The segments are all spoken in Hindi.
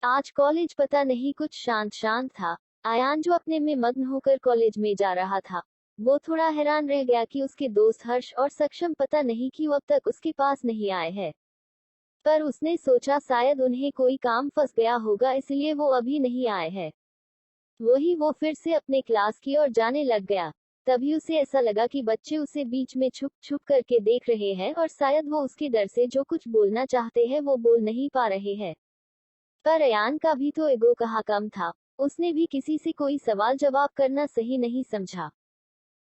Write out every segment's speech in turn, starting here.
आज कॉलेज पता नहीं कुछ शांत शांत था। अयान जो अपने में मग्न होकर कॉलेज में जा रहा था, वो थोड़ा हैरान रह गया कि उसके दोस्त हर्ष और सक्षम पता नहीं क्यों अब तक उसके पास नहीं आए हैं। पर उसने सोचा शायद उन्हें कोई काम फंस गया होगा इसलिए वो अभी नहीं आए हैं। वो फिर से अपने क्लास की ओर जाने लग गया। तभी उसे ऐसा लगा कि बच्चे उसे बीच में छुप छुप करके देख रहे हैं और शायद वो उसके डर से जो कुछ बोलना चाहते हैं वो बोल नहीं पा रहे हैं। पर अयान का भी तो ईगो कहाँ कम था। उसने भी किसी से कोई सवाल जवाब करना सही नहीं समझा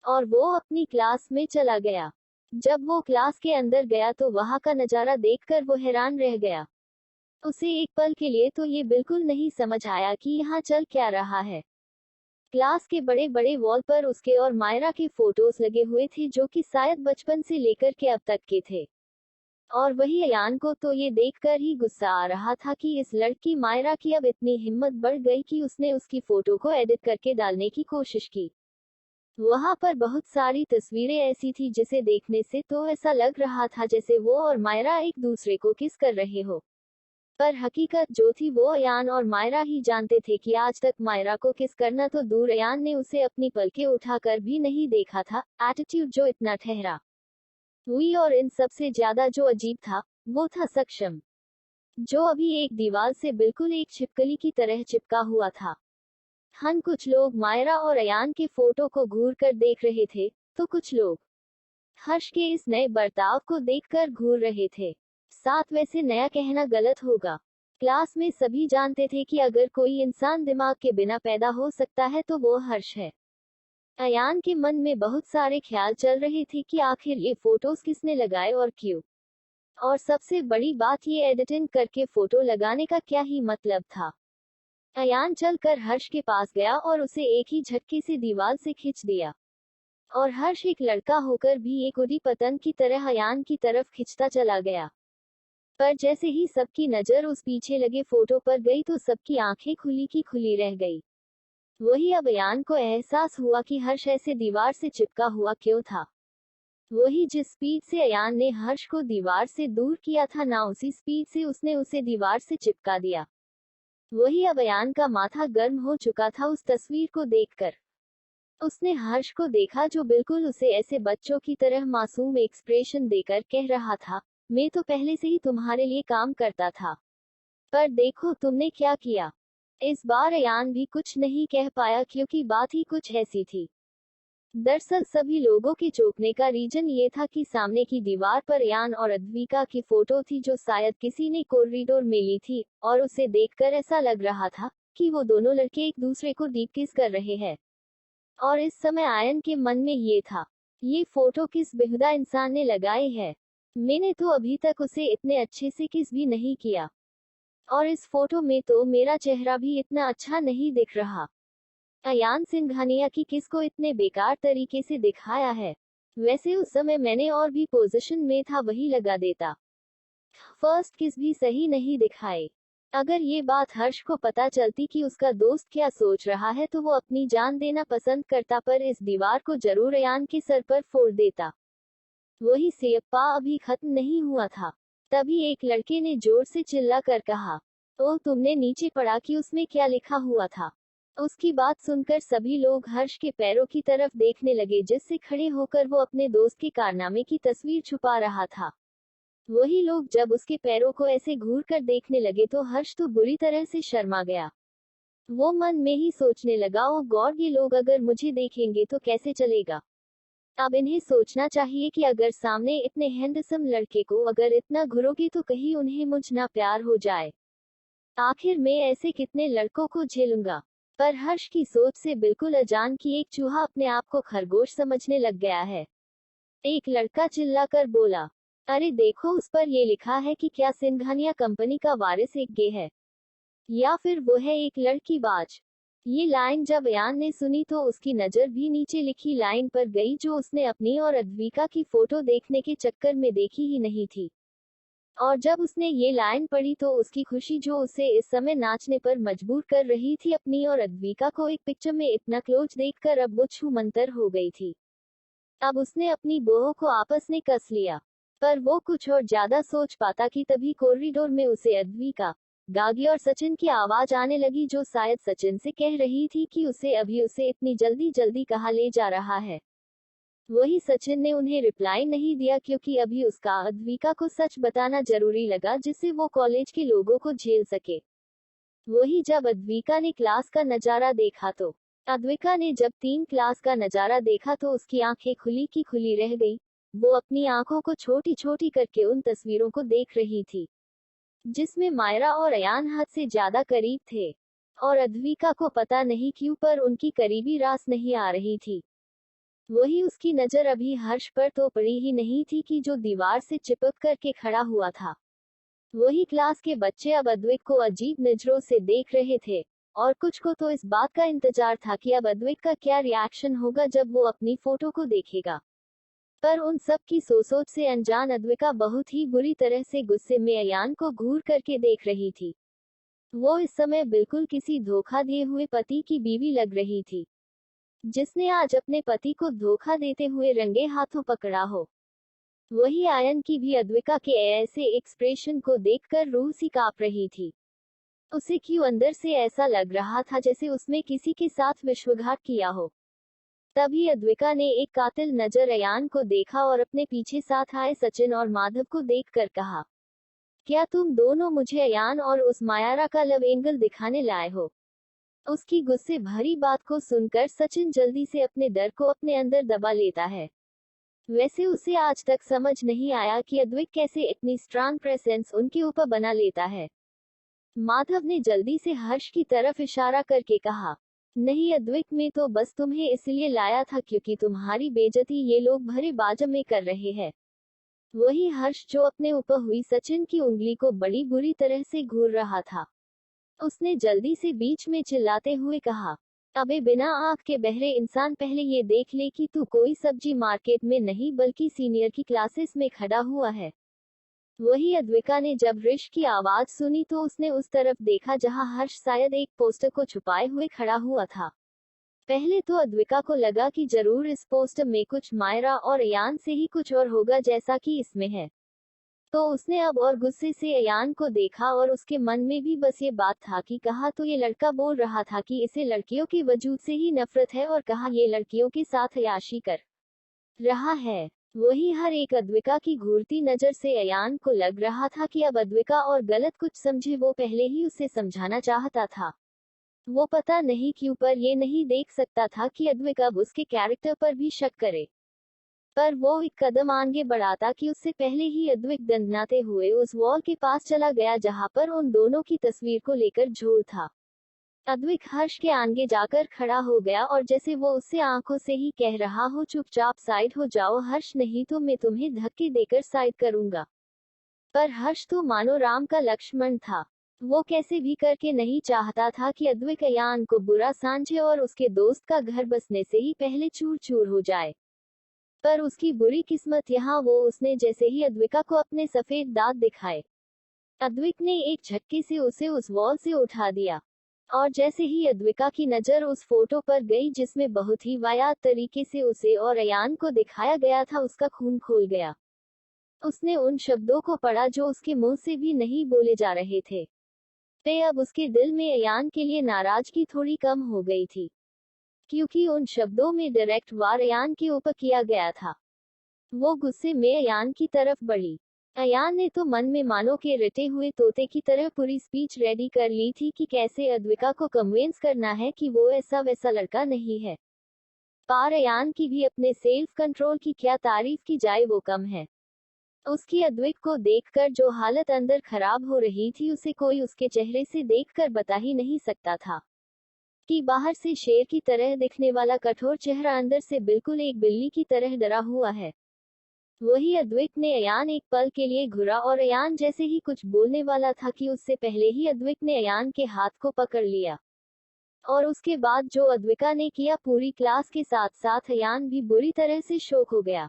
और वो अपनी क्लास में चला गया। जब वो क्लास के अंदर गया तो वहां का नजारा देखकर वो हैरान रह गया। उसे एक पल के लिए तो ये बिल्कुल नहीं समझ आया कि यहाँ चल क्या रहा है। क्लास के बड़े बड़े वॉल पर उसके और मायरा के फोटोज लगे हुए थे जो कि शायद बचपन से लेकर के अब तक के थे। और वही अयान को तो ये देखकर ही गुस्सा आ रहा था कि इस लड़की मायरा की अब इतनी हिम्मत बढ़ गई कि उसने उसकी फोटो को एडिट करके डालने की कोशिश की। वहां पर बहुत सारी तस्वीरें ऐसी थी जिसे देखने से तो ऐसा लग रहा था जैसे वो और मायरा एक दूसरे को किस कर रहे हो। पर हकीकत जो थी वो अयान और मायरा ही जानते थे कि आज तक मायरा को किस करना तो दूर, अयान ने उसे अपनी पलकें उठाकर भी नहीं देखा था। एटीट्यूड जो इतना ठहरा हुई और इन सबसे ज्यादा जो अजीब था वो था सक्षम, जो अभी एक दीवार से बिल्कुल एक छिपकली की तरह चिपका हुआ था। कुछ लोग मायरा और अयान के फोटो को घूर कर देख रहे थे, तो कुछ लोग हर्ष के इस नए बर्ताव को देखकर घूर रहे थे। साथ वैसे नया कहना गलत होगा। क्लास में सभी जानते थे कि अगर कोई इंसान दिमाग के बिना पैदा हो सकता है तो वो हर्ष है। अयान के मन में बहुत सारे ख्याल चल रहे थे कि आखिर ये फोटोज किसने लगाए और क्यों। और सबसे बड़ी बात ये एडिटिंग करके फोटो लगाने का क्या ही मतलब था। अयान चलकर हर्ष के पास गया और उसे एक ही झटके से दीवार से खींच दिया। और हर्ष एक लड़का होकर भी एक उड़ी पतंग की तरह अयान की तरफ खिंचता चला गया। पर जैसे ही सबकी नजर उस पीछे लगे फोटो पर गई तो सबकी आंखें खुली की खुली रह गई। वही अब अयान को एहसास हुआ कि हर्ष ऐसे दीवार से चिपका हुआ क्यों था। वही जिस स्पीड से अयान ने हर्ष को दीवार से दूर किया था ना उसी स्पीड से उसने उसे दीवार से चिपका दिया। वही अब अयान का माथा गर्म हो चुका था उस तस्वीर को देखकर। उसने हर्ष को देखा जो बिल्कुल उसे ऐसे बच्चों की तरह मासूम एक्सप्रेशन देकर कह रहा था, मैं तो पहले से ही तुम्हारे लिए काम करता था, पर देखो तुमने क्या किया। इस बार अयान भी कुछ नहीं कह पाया क्योंकि बात ही कुछ ऐसी थी। दरअसल सभी लोगों के चौंकने का रीजन ये था कि सामने की दीवार पर अयान और अद्विका की फोटो थी जो शायद किसी ने कॉरिडोर में ली थी, और उसे देखकर ऐसा लग रहा था कि वो दोनों लड़के एक दूसरे को डीप किस कर रहे हैं। और इस समय आयन के मन में ये था, ये फोटो किस बेहुदा इंसान ने लगाई है। मैंने तो अभी तक उसे इतने अच्छे से किस भी नहीं किया, और इस फोटो में तो मेरा चेहरा भी इतना अच्छा नहीं दिख रहा। अयान सिंघानिया की किस को इतने बेकार तरीके से दिखाया है। वैसे उस समय मैंने और भी पोजीशन में था वही लगा देता। फर्स्ट किस भी सही नहीं दिखाए। अगर ये बात हर्ष को पता चलती कि उसका दोस्त क्या सोच रहा है तो वो अपनी जान देना पसंद करता, पर इस दीवार को जरूर अयान के सर पर फोड़ देता। वही सियप्पा अभी खत्म नहीं हुआ था। तभी एक लड़के ने जोर से चिल्ला कर कहा, ओ तुमने नीचे पढ़ा कि उसमें क्या लिखा हुआ था। उसकी बात सुनकर सभी लोग हर्ष के पैरों की तरफ देखने लगे जिससे खड़े होकर वो अपने दोस्त के कारनामे की तस्वीर छुपा रहा था। वही लोग जब उसके पैरों को ऐसे घूर कर देखने लगे तो हर्ष तो बुरी तरह से शर्मा गया। वो मन में ही सोचने लगा, ओ गॉड, ये लोग अगर मुझे देखेंगे तो कैसे चलेगा। अब इन्हें सोचना चाहिए कि अगर सामने इतने हैंडसम लड़के को अगर इतना घुरोगे तो कहीं उन्हें मुझ ना प्यार हो जाए। आखिर मैं ऐसे कितने लड़कों को झेलूंगा। पर हर्ष की सोच से बिल्कुल अजान कि एक चूहा अपने आप को खरगोश समझने लग गया है। एक लड़का चिल्लाकर बोला, अरे देखो उस पर ये लिखा है कि क्या सिंघानिया कंपनी का वारिस एक गे है, या फिर वो है एक लड़कीबाज। ये लाइन जब अयान ने सुनी तो उसकी नजर भी नीचे लिखी लाइन पर गई जो उसने अपनी और अद्विका की फोटो देखने के चक्कर में देखी ही नहीं थी। और जब उसने ये लाइन पढ़ी तो उसकी खुशी जो उसे इस समय नाचने पर मजबूर कर रही थी अपनी और अद्विका को एक पिक्चर में इतना क्लोज देखकर अब वो छूमंतर हो गई थी। अब उसने अपनी बोह को आपस में कस लिया, पर वो कुछ और ज्यादा सोच पाता कि तभी कॉरिडोर में उसे अद्विका गागी और सचिन की आवाज आने लगी, जो शायद सचिन से कह रही थी कि उसे इतनी जल्दी जल्दी कहाँ ले जा रहा है। वही सचिन ने उन्हें रिप्लाई नहीं दिया, क्योंकि अभी उसका अद्विका को सच बताना जरूरी लगा, जिससे वो कॉलेज के लोगों को झेल सके। वही जब अद्विका ने क्लास का नजारा देखा तो अद्विका ने जब 3 क्लास का नजारा देखा तो उसकी आंखें खुली की खुली रह गई। वो अपनी आंखों को छोटी छोटी करके उन तस्वीरों को देख रही थी, जिसमें मायरा और अयान हद से ज्यादा करीब थे। और अद्विका को पता नहीं क्यों पर उनकी करीबी रास नहीं आ रही थी। वही उसकी नजर अभी हर्ष पर तो पड़ी ही नहीं थी, कि जो दीवार से चिपक करके खड़ा हुआ था। वही क्लास के बच्चे अब अद्विक को अजीब नजरों से देख रहे थे, और कुछ को तो इस बात का इंतजार था कि अब अद्विक का क्या रिएक्शन होगा जब वो अपनी फोटो को देखेगा। पर उन सब की सोच से अनजान अद्विका बहुत ही बुरी तरह से गुस्से में अयान को घूर करके देख रही थी। वो इस समय बिल्कुल किसी धोखा दिए हुए पति की बीवी लग रही थी, जिसने आज अपने पति को धोखा देते हुए रंगे हाथों पकड़ा हो। वही आयन की भी अद्विका के ऐसे एक्सप्रेशन को देखकर रूह सी कांप रही थी। उसे क्यों अंदर से ऐसा लग रहा था जैसे उसने किसी के साथ विश्वासघात किया हो। तभी अद्विका ने एक कातिल नजर अयान को देखा और अपने पीछे साथ आए सचिन और माधव को देखकर कहा, क्या तुम दोनों मुझे अयान और उस मायारा का लव एंगल दिखाने लाए हो? उसकी गुस्से भरी बात को सुनकर सचिन जल्दी से अपने डर को अपने अंदर दबा लेता है। वैसे उसे आज तक समझ नहीं आया कि अद्विक कैसे इतनी स्ट्रांग प्रेजेंस उनके ऊपर बना लेता है। माधव ने जल्दी से हर्ष की तरफ इशारा करके कहा, नहीं अद्विक, मैं तो बस तुम्हें इसलिए लाया था क्योंकि तुम्हारी बेइज्जती ये लोग भरे बाजम में कर रहे हैं। वही हर्ष, जो अपने ऊपर हुई सचिन की उंगली को बड़ी बुरी तरह से घूर रहा था, उसने जल्दी से बीच में चिल्लाते हुए कहा, अबे बिना आंख के बहरे इंसान, पहले ये देख ले कि तू कोई सब्जी मार्केट में नहीं बल्कि सीनियर की क्लासेस में खड़ा हुआ है। वही अद्विका ने जब ऋष की आवाज सुनी तो उसने उस तरफ देखा जहां हर्ष शायद एक पोस्टर को छुपाए हुए खड़ा हुआ था। पहले तो अद्विका को लगा कि जरूर इस पोस्टर में कुछ मायरा और अयान से ही कुछ और होगा जैसा कि इसमें है। तो उसने अब और गुस्से से अयान को देखा और उसके मन में भी बस ये बात था कि कहा तो ये लड़का बोल रहा था कि इसे लड़कियों के वजूद से ही नफरत है, और कहा ये लड़कियों के साथ अय्याशी कर रहा है। वही हर एक अद्विका की घूरती नजर से अयान को लग रहा था कि अब अद्विका और गलत कुछ समझे, वो पहले ही उसे समझाना चाहता था। वो पता नहीं क्यों पर ये नहीं देख सकता था कि अद्विका अब उसके कैरेक्टर पर भी शक करे। पर वो एक कदम आगे बढ़ाता कि उससे पहले ही अद्विक दंडनाते हुए उस वॉल के पास चला गया जहां पर उन दोनों की तस्वीर को लेकर झोल था। अद्विक हर्ष के आगे जाकर खड़ा हो गया और जैसे वो उससे आंखों से ही कह रहा हो, चुपचाप साइड हो जाओ हर्ष, नहीं तो मैं तुम्हें धक्के देकर साइड करूंगा। पर हर्ष तो मानो राम का लक्ष्मण था। वो कैसे भी करके नहीं चाहता था कि अद्विक अयान को बुरा समझे और उसके दोस्त का घर बसने से ही पहले चूर चूर हो जाए। पर उसकी बुरी किस्मत यहाँ वो उसने जैसे ही अद्विका को अपने सफेद दांत दिखाए, अद्विक ने एक झटके से उसे उस वॉल से उठा दिया। और जैसे ही अद्विका की नजर उस फोटो पर गई जिसमें बहुत ही वाहियात तरीके से उसे और अयान को दिखाया गया था, उसका खून खोल गया। उसने उन शब्दों को पढ़ा जो उसके मुंह से भी नहीं बोले जा रहे थे। ते अब उसके दिल में अयान के लिए नाराजगी थोड़ी कम हो गई थी, क्योंकि उन शब्दों में डायरेक्ट वार अयान के ऊपर किया गया था। वो गुस्से में अयान की तरफ बढ़ी। अयान ने तो मन में मानो के रटे हुए तोते की तरह पूरी स्पीच रेडी कर ली थी कि कैसे अद्विका को कन्विंस करना है कि वो ऐसा वैसा लड़का नहीं है। पार अयान की भी अपने सेल्फ कंट्रोल की क्या तारीफ की जाए, वो कम है। उसकी अद्विक को देखकर जो हालत अंदर खराब हो रही थी, उसे कोई उसके चेहरे से देखकर बता ही नहीं सकता था कि बाहर से शेर की तरह दिखने वाला कठोर चेहरा अंदर से बिल्कुल एक बिल्ली की तरह डरा हुआ है। वही अद्विक ने अयान एक पल के लिए घुरा और अयान जैसे ही कुछ बोलने वाला था कि उससे पहले ही अद्विक ने अयान के हाथ को पकड़ लिया। और उसके बाद जो अद्विका ने किया, पूरी क्लास के साथ साथ अयान भी बुरी तरह से शॉक हो गया।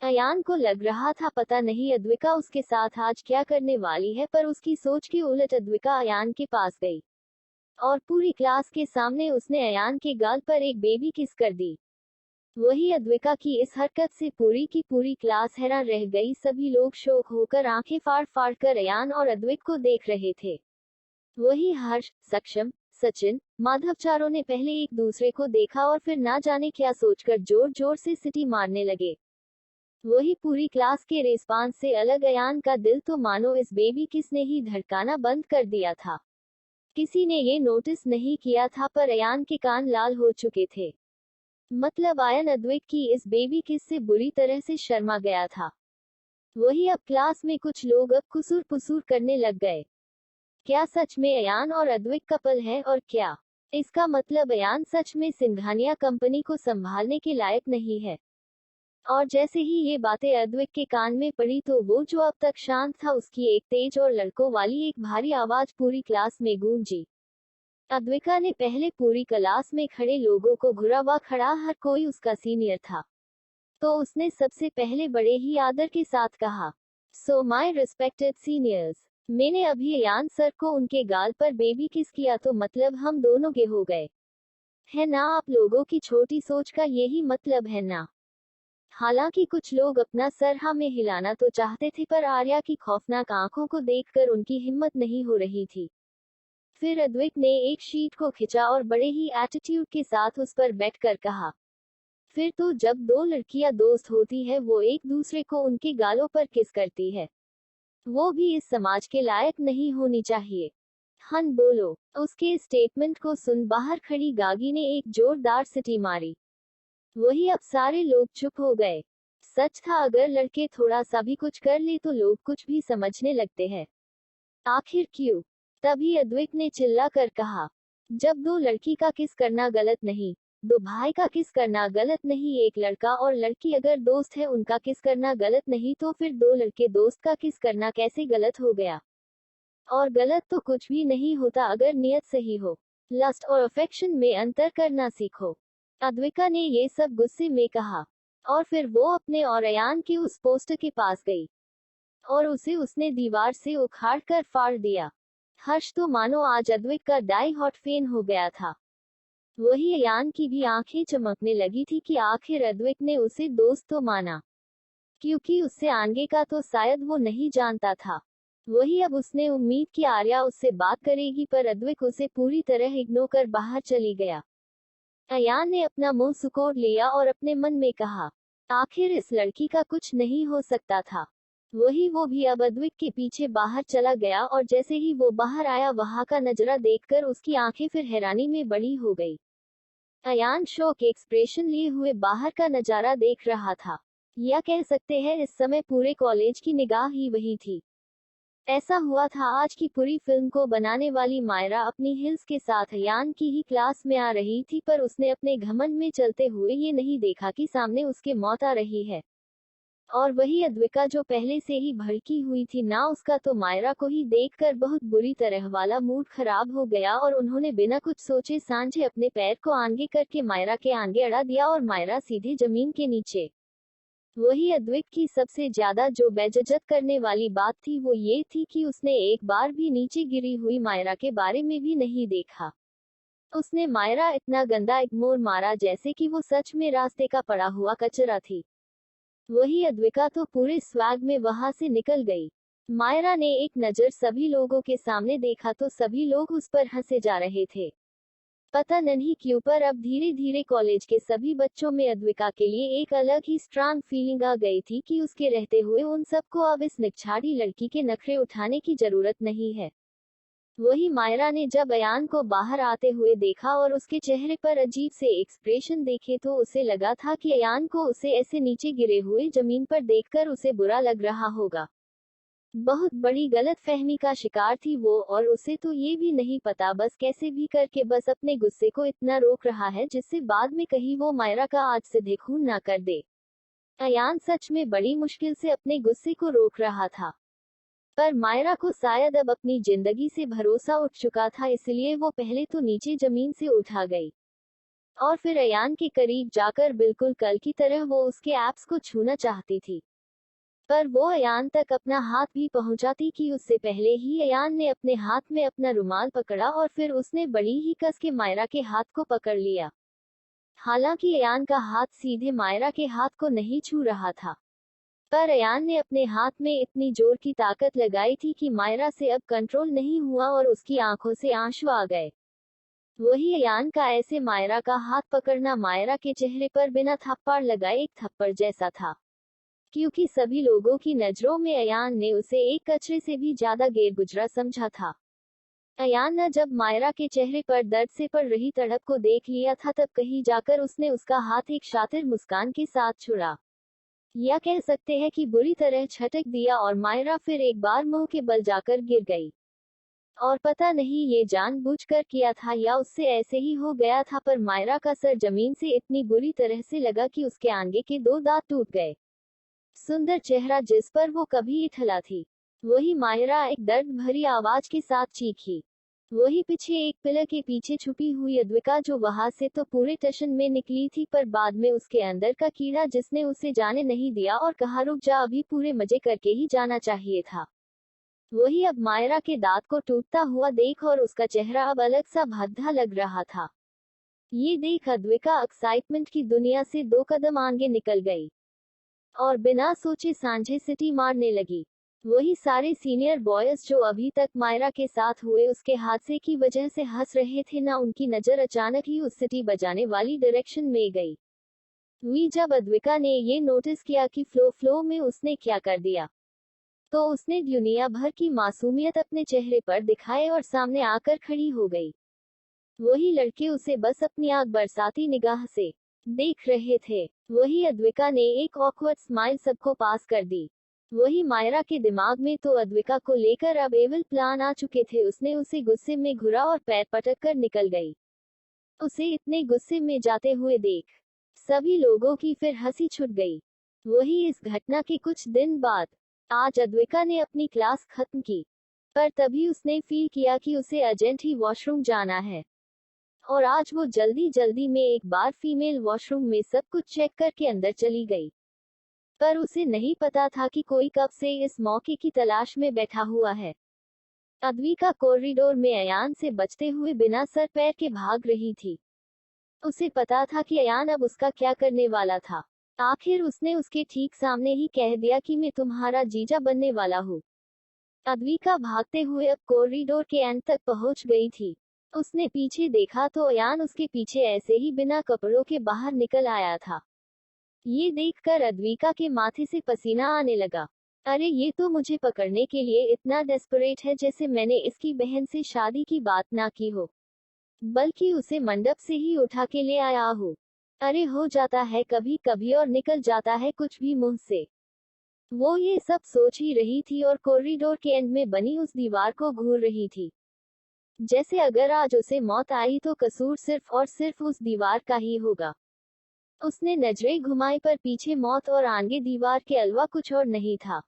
अयान को लग रहा था पता नहीं अद्विका उसके साथ आज क्या करने वाली है, पर उसकी सोच के उलट अद्विका अयान के पास गई और पूरी क्लास के सामने उसने अयान के गाल पर एक बेबी किस कर दी। वही अद्विका की इस हरकत से पूरी की पूरी क्लास हैरान रह गई। सभी लोग शौक होकर आंखें फाड़ फाड़ कर अयान और अद्विक को देख रहे थे। वही हर्ष, सक्षम, सचिन, माधव चारों ने पहले एक दूसरे को देखा और फिर ना जाने क्या सोचकर जोर जोर से सीटी मारने लगे। वही पूरी क्लास के रिस्पांस से अलग अयान का दिल तो मानो इस बेबी किस ने ही धड़काना बंद कर दिया था। किसी ने ये नोटिस नहीं किया था पर अयान के कान लाल हो चुके थे। मतलब आयन अद्वैत की इस बेबी किस से बुरी तरह से शर्मा गया था। वही अब क्लास में कुछ लोग अब कुसूर पुसूर करने लग गए। क्या सच में अयान और अद्वैत कपल है और क्या इसका मतलब अयान सच में सिंघानिया कंपनी को संभालने के लायक नहीं है। और जैसे ही ये बातें अद्वैत के कान में पड़ी तो वो जो अब तक शांत था उसकी एक तेज और लड़कों वाली एक भारी आवाज पूरी क्लास में गूंजी। अद्विका ने पहले पूरी क्लास में खड़े लोगों को घुरा हुआ खड़ा, हर कोई उसका सीनियर था, तो उसने सबसे पहले बड़े ही आदर के साथ कहा, सो माय रिस्पेक्टेड सीनियर्स, मैंने अभी अयान सर को उनके गाल पर बेबी किस किया तो मतलब हम दोनों के हो गए है ना। आप लोगों की छोटी सोच का यही मतलब है ना। हालांकि कुछ लोग अपना सर हाँ में हिलाना तो चाहते थे पर आर्या की खौफनाक आंखों को देखकर उनकी हिम्मत नहीं हो रही थी। फिर अद्वैत ने एक शीट को खिंचा और बड़े ही एटीट्यूड के साथ उस पर बैठकर कहा, फिर तो जब दो लड़कियां दोस्त होती है वो एक दूसरे को उनके गालों पर किस करती है, वो भी इस समाज के लायक नहीं होनी चाहिए। हन बोलो। उसके स्टेटमेंट को सुन बाहर खड़ी गागी ने एक जोरदार सिटी मारी। वही अब सारे लोग चुप हो गए। सच था, अगर लड़के थोड़ा सा भी कुछ कर ले तो लोग कुछ भी समझने लगते हैं। आखिर क्यों? तभी अद्वैत ने चिल्ला कर कहा, जब दो लड़की का किस करना गलत नहीं, दो भाई का किस करना गलत नहीं, एक लड़का और लड़की अगर दोस्त है उनका किस करना गलत नहीं, तो फिर दो लड़के दोस्त का किस करना कैसे गलत हो गया। और गलत तो कुछ भी नहीं होता अगर नियत सही हो। लस्ट और अफेक्शन में अंतर करना सीखो। अद्विका ने ये सब गुस्से में कहा और फिर वो अपने और अयान के उस पोस्टर के पास गई और उसे उसने दीवार से उखाड़ कर फाड़ दिया। हर्ष तो मानो आज अद्वैत का डाई हॉट फैन हो गया था। वही अयान की भी आंखें चमकने लगी थी कि आखिर अद्वैत ने उसे दोस्त तो माना, क्योंकि उससे आगे का तो शायद वो नहीं जानता था। वही अब उसने उम्मीद की आर्या उससे बात करेगी पर अद्वैत उसे पूरी तरह इग्नोर कर बाहर चली गया। अयान ने अपना मुंह सुकोड़ लिया और अपने मन में कहा, आखिर इस लड़की का कुछ नहीं हो सकता था। वही वो भी अब अद्वैत के पीछे बाहर चला गया और जैसे ही वो बाहर आया वहां का नजारा देखकर उसकी आंखें फिर हैरानी में बड़ी हो गई। अयान शौक एक्सप्रेशन लिए हुए बाहर का नजारा देख रहा था, या कह सकते हैं इस समय पूरे कॉलेज की निगाह ही वही थी। ऐसा हुआ था आज की पूरी फिल्म को बनाने वाली मायरा अपनी हिल्स के साथ अयान की ही क्लास में आ रही थी, पर उसने अपने घमंड में चलते हुए ये नहीं देखा कि सामने उसके मौत आ रही है। और वही अद्विका जो पहले से ही भड़की हुई थी ना, उसका तो मायरा को ही देखकर बहुत बुरी तरह वाला मूड खराब हो गया और उन्होंने बिना कुछ सोचे सांझे अपने पैर को आगे करके मायरा के आगे अड़ा दिया और मायरा सीधे जमीन के नीचे। वही अद्वैत की सबसे ज्यादा जो बेइज्जत करने वाली बात थी वो ये थी कि उसने एक बार भी नीचे गिरी हुई मायरा के बारे में भी नहीं देखा। उसने मायरा इतना गंदा इग्नोर मारा जैसे कि वो सच में रास्ते का पड़ा हुआ कचरा थी। वही अद्विका तो पूरे स्वैग में वहां से निकल गई। मायरा ने एक नजर सभी लोगों के सामने देखा तो सभी लोग उस पर हंसे जा रहे थे। पता नहीं क्यों पर अब धीरे धीरे कॉलेज के सभी बच्चों में अद्विका के लिए एक अलग ही स्ट्रांग फीलिंग आ गई थी कि उसके रहते हुए उन सबको अब इस निछाड़ी लड़की के नखरे उठाने की जरूरत नहीं है। वही मायरा ने जब अयान को बाहर आते हुए देखा और उसके चेहरे पर अजीब से एक्सप्रेशन देखे तो उसे लगा था कि अयान को उसे ऐसे नीचे गिरे हुए जमीन पर देखकर उसे बुरा लग रहा होगा। बहुत बड़ी गलतफहमी का शिकार थी वो, और उसे तो ये भी नहीं पता बस कैसे भी करके बस अपने गुस्से को इतना रोक रहा है जिससे बाद में कहीं वो मायरा का आज से खून ना कर दे। अयान सच में बड़ी मुश्किल से अपने गुस्से को रोक रहा था, पर मायरा को शायद अब अपनी जिंदगी से भरोसा उठ चुका था, इसलिए वो पहले तो नीचे जमीन से उठा गई और फिर अयान के करीब जाकर बिल्कुल कल की तरह वो उसके एप्स को छूना चाहती थी। पर वो अयान तक अपना हाथ भी पहुंचाती कि उससे पहले ही अयान ने अपने हाथ में अपना रुमाल पकड़ा और फिर उसने बड़ी ही कस के मायरा के हाथ को पकड़ लिया। हालांकि अयान का हाथ सीधे मायरा के हाथ को नहीं छू रहा था, पर अयान ने अपने हाथ में इतनी जोर की ताकत लगाई थी कि मायरा से अब कंट्रोल नहीं हुआ और उसकी आंखों से आंसू आ गए। वही अयान का ऐसे मायरा का हाथ पकड़ना मायरा के चेहरे पर बिना थप्पड़ लगाए एक थप्पड़ जैसा था, क्योंकि सभी लोगों की नजरों में अयान ने उसे एक कचरे से भी ज्यादा गैर गुजरा समझा था। अयान ने जब मायरा के चेहरे पर दर्द से पड़ रही तड़प को देख लिया था तब कहीं जाकर उसने उसका हाथ एक शातिर मुस्कान के साथ छुड़ा, या कह सकते हैं कि बुरी तरह झटक दिया, और मायरा फिर एक बार मुंह के बल जाकर गिर गई। और पता नहीं ये जानबूझकर किया था या उससे ऐसे ही हो गया था, पर मायरा का सर जमीन से इतनी बुरी तरह से लगा कि उसके आगे के 2 दांत टूट गए। सुंदर चेहरा जिस पर वो कभी इठला थी, वही मायरा एक दर्द भरी आवाज के साथ चीखी। वही पीछे एक पिलर के पीछे छुपी हुई अद्विका, जो वहां से तो पूरे टशन में निकली थी, पर बाद में उसके अंदर का कीड़ा जिसने उसे जाने नहीं दिया और कहा रुक जा, अभी पूरे मजे करके ही जाना चाहिए था। वही अब मायरा के दांत को टूटता हुआ देख और उसका चेहरा अब अलग सा भद्दा लग रहा था। ये देख अद्विका एक्साइटमेंट की दुनिया से 2 कदम आगे निकल गई और बिना सोचे सांझे सिटी मारने लगी। वही सारे सीनियर बॉयज जो अभी तक मायरा के साथ हुए उसके हादसे की वजह से हंस रहे थे ना, उनकी नजर अचानक ही उस सिटी बजाने वाली डायरेक्शन में गई। हुई जब अद्विका ने ये नोटिस किया कि फ्लो में उसने क्या कर दिया, तो उसने दुनिया भर की मासूमियत अपने चेहरे पर दिखाए और सामने आकर खड़ी हो गई। वही लड़के उसे बस अपनी आग बरसाती निगाह से देख रहे थे। वही अद्विका ने एक ऑकवर्ड स्माइल सबको पास कर दी। वही मायरा के दिमाग में तो अद्विका को लेकर अब एविल प्लान आ चुके थे। उसने उसे गुस्से में घुरा और पैर पटक कर निकल गई। उसे इतने गुस्से में जाते हुए देख सभी लोगों की फिर हंसी छूट गई। वही इस घटना के कुछ दिन बाद आज अद्विका ने अपनी क्लास खत्म की, पर तभी उसने फील किया कि उसे अर्जेंट ही वॉशरूम जाना है, और आज वो जल्दी जल्दी में एक बार फीमेल वॉशरूम में सब कुछ चेक करके अंदर चली गई। पर उसे नहीं पता था कि कोई कब से इस मौके की तलाश में बैठा हुआ है। अद्विका कॉरिडोर में अयान से बचते हुए बिना सर पैर के भाग रही थी। उसे पता था कि अयान अब उसका क्या करने वाला था। आखिर उसने उसके ठीक सामने ही कह दिया कि मैं तुम्हारा जीजा बनने वाला हूँ। अद्विका भागते हुए अब कॉरिडोर के एंड तक पहुंच गई थी। उसने पीछे देखा तो अयान उसके पीछे ऐसे ही बिना कपड़ों के बाहर निकल आया था। ये देखकर अद्विका के माथे से पसीना आने लगा। अरे ये तो मुझे पकड़ने के लिए इतना डेस्परेट है जैसे मैंने इसकी बहन से शादी की बात ना की हो, बल्कि उसे मंडप से ही उठा के ले आया हो। अरे हो जाता है कभी कभी और निकल जाता है कुछ भी मुंह से। वो ये सब सोच ही रही थी और कॉरिडोर के एंड में बनी उस दीवार को घूर रही थी। जैसे अगर आज उसे मौत आई तो कसूर सिर्फ और सिर्फ उस दीवार का ही होगा। उसने नजरें घुमाई पर पीछे मौत और आगे दीवार के अलावा कुछ और नहीं था।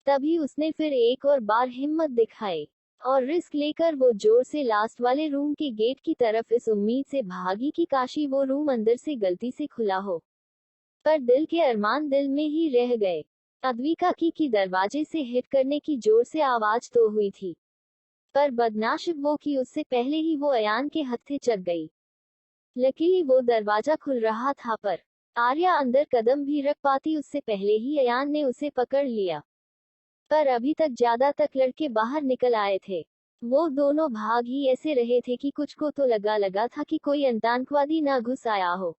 तभी उसने फिर एक और बार हिम्मत दिखाई और रिस्क लेकर वो जोर से लास्ट वाले रूम के गेट की तरफ इस उम्मीद से भागी कि काशी वो रूम अंदर से गलती से खुला हो। पर दिल के अरमान दिल में ही रह गए। अद्विका की दरवाजे से हिट करने की जोर से आवाज तो हुई थी, पर बदनाशिब वो कि उससे पहले ही वो अयान के हत्थे चढ़ गई। लकीली वो दरवाजा खुल रहा था, पर आर्या अंदर कदम भी रख पाती उससे पहले ही अयान ने उसे पकड़ लिया। पर अभी तक ज्यादातर लड़के बाहर निकल आए थे। वो दोनों भाग ही ऐसे रहे थे कि कुछ को तो लगा था कि कोई आतंकवादी ना घुस आया हो।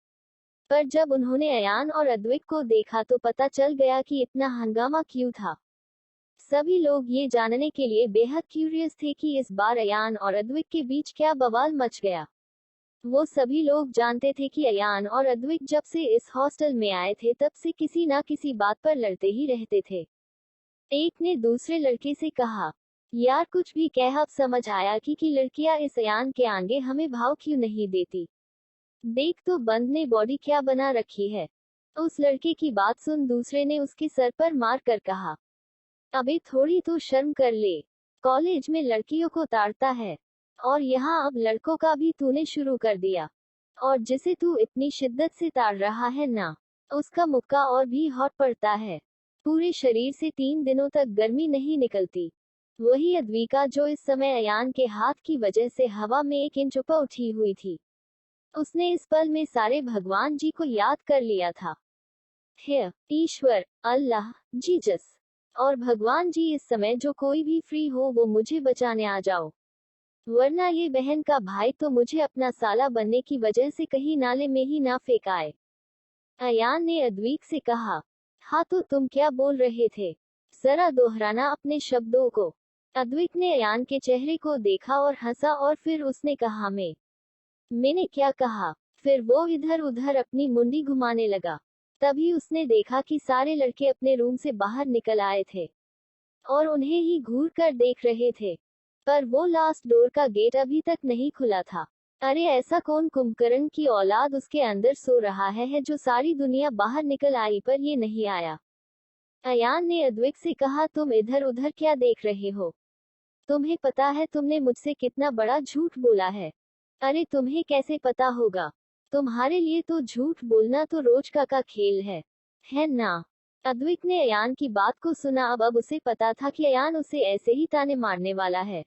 पर जब उन्होंने अयान और अद्विक को देखा तो पता चल गया कि इतना हंगामा क्यों था। सभी लोग ये जानने के लिए बेहद क्यूरियस थे कि इस बार अयान और अद्विक के बीच क्या बवाल मच गया। वो सभी लोग जानते थे कि अयान और अद्विक जब से इस हॉस्टल में आए थे तब से किसी ना किसी बात पर लड़ते ही रहते थे। एक ने दूसरे लड़के से कहा, यार कुछ भी कह, अब समझ आया कि लड़कियां इस अयान के आगे हमें भाव क्यों नहीं देती। देख तो बंद ने बॉडी क्या बना रखी है। उस लड़के की बात सुन दूसरे ने उसके सर पर मार कर कहा, अबे थोड़ी तो शर्म कर ले, कॉलेज में लड़कियों को ताड़ता है और यहाँ अब लड़कों का भी तूने शुरू कर दिया। और जिसे तू इतनी शिद्दत से ताड़ रहा है ना, उसका मुक्का और भी हॉट पड़ता है। पूरे शरीर से 3 दिनों तक गर्मी नहीं निकलती। वही अद्विका जो इस समय अयान के हाथ की वजह से हवा में 1 इंच ऊपर उठी हुई थी। उसने इस पल में सारे भगवान जी को याद कर लिया था। हे ईश्वर, अल्लाह, जीसस और भगवान जी, इस समय जो कोई भी फ्री हो वो मुझे बचाने आ जाओ, वरना ये बहन का भाई तो मुझे अपना साला बनने की वजह से कहीं नाले में ही ना फेंकाए। अयान ने अद्विक से कहा, हाँ तो तुम क्या बोल रहे थे, जरा दोहराना अपने शब्दों को। अद्विक ने अयान के चेहरे को देखा और हंसा और फिर उसने कहा, मैंने क्या कहा। फिर वो इधर उधर अपनी मुंडी घुमाने लगा। तभी उसने देखा कि सारे लड़के अपने रूम से बाहर निकल आए थे और उन्हें ही घूर कर देख रहे थे, पर वो लास्ट डोर का गेट अभी तक नहीं खुला था। अरे ऐसा कौन कुंभकर्ण की औलाद उसके अंदर सो रहा है जो सारी दुनिया बाहर निकल आई पर ये नहीं आया। अयान ने अद्विक से कहा, तुम इधर उधर क्या देख रहे हो, तुम्हें पता है तुमने मुझसे कितना बड़ा झूठ बोला है। अरे तुम्हें कैसे पता होगा, तुम्हारे लिए तो झूठ बोलना तो रोज का खेल है ना। अद्विक ने अयान की बात को सुना। अब उसे पता था कि अयान उसे ऐसे ही ताने मारने वाला है,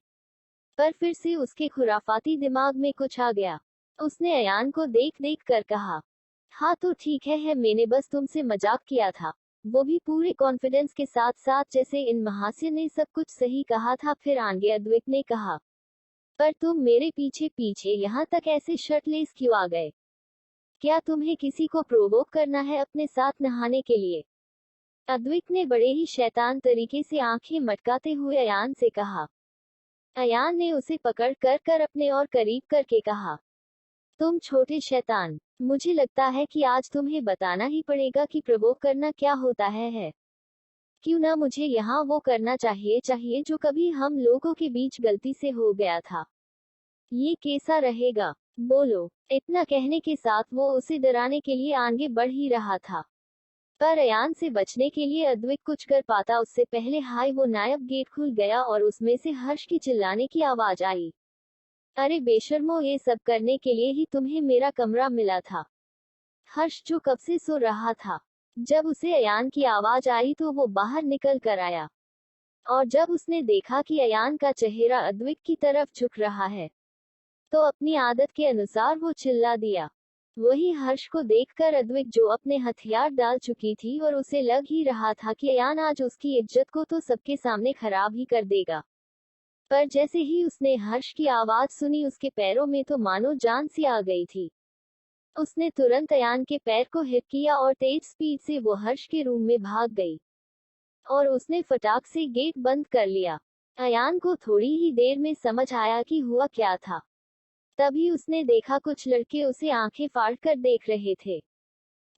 पर फिर से उसके खुराफाती दिमाग में कुछ आ गया। उसने अयान को देख देख कर कहा, हाँ तो ठीक है, मैंने बस तुमसे मजाक किया था, वो भी पूरे कॉन्फिडेंस के साथ साथ जैसे इन महाशय ने सब कुछ सही कहा था। फिर आगे अद्विक ने कहा, पर तुम मेरे पीछे पीछे यहाँ तक ऐसे शर्टलेस क्यों आ गए, क्या तुम्हें किसी को प्रोवोक करना है अपने साथ नहाने के लिए। अद्विक ने बड़े ही शैतान तरीके से आंखें मटकाते हुए अयान से कहा। अयान ने उसे पकड़ कर अपने और करीब करके कहा, तुम छोटे शैतान, मुझे लगता है कि आज तुम्हें बताना ही पड़ेगा कि प्रोवोक करना क्या होता है। क्यों ना मुझे यहाँ वो करना चाहिए जो कभी हम लोगों के बीच गलती से हो गया था। ये कैसा रहेगा, बोलो। इतना कहने के साथ वो उसे डराने के लिए आगे बढ़ ही रहा था, पर अयान से बचने के लिए अद्विक कुछ कर पाता उससे पहले हाय वो नायब गेट खुल गया और उसमें से हर्ष की चिल्लाने की आवाज आई, अरे बेशर्मो, ये सब करने के लिए ही तुम्हें मेरा कमरा मिला था। हर्ष जो कब से सो रहा था, जब उसे अयान की आवाज आई तो वो बाहर निकल कर आया, और जब उसने देखा कि अयान का चेहरा अद्विक की तरफ झुक रहा है तो अपनी आदत के अनुसार वो चिल्ला दिया। वही हर्ष को देखकर अद्विक जो अपने हथियार डाल चुकी थी और उसे लग ही रहा था कि अयान आज उसकी इज्जत को तो सबके सामने खराब ही कर देगा, पर जैसे ही उसने हर्ष की आवाज सुनी उसके पैरों में तो मानो जान सी आ गई थी। उसने तुरंत अयान के पैर को हिट किया और तेज स्पीड से वो हर्ष के रूम में भाग गई और उसने फटाक से गेट बंद कर लिया। अयान को थोड़ी ही देर में समझ आया कि हुआ क्या था। तभी उसने देखा कुछ लड़के उसे आंखें फाड़ कर देख रहे थे।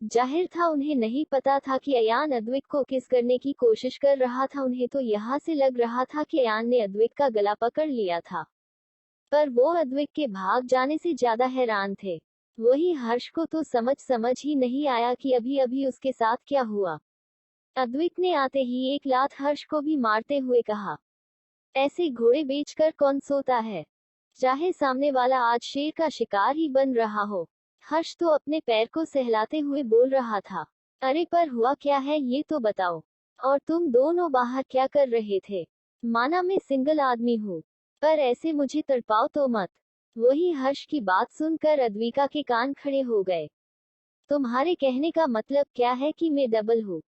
जाहिर था उन्हें नहीं पता था कि अयान अद्विक को किस करने की कोशिश कर रहा था। उन्हें तो यहाँ से लग रहा था कि अयान ने अद्विक का गला पकड़ लिया था, पर वो अद्विक के भाग जाने से ज्यादा हैरान थे। वही हर्ष को तो समझ ही नहीं आया कि अभी अभी उसके साथ क्या हुआ। अद्विक ने आते ही एक लात हर्ष को भी मारते हुए कहा, ऐसे घोड़े बेचकर कौन सोता है, चाहे सामने वाला आज शेर का शिकार ही बन रहा हो। हर्ष तो अपने पैर को सहलाते हुए बोल रहा था, अरे पर हुआ क्या है ये तो बताओ, और तुम दोनों बाहर क्या कर रहे थे। माना मैं सिंगल आदमी हूँ, पर ऐसे मुझे तड़पाओ तो मत। वही हर्ष की बात सुनकर अद्विका के कान खड़े हो गए। तुम्हारे कहने का मतलब क्या है कि मैं डबल हूँ।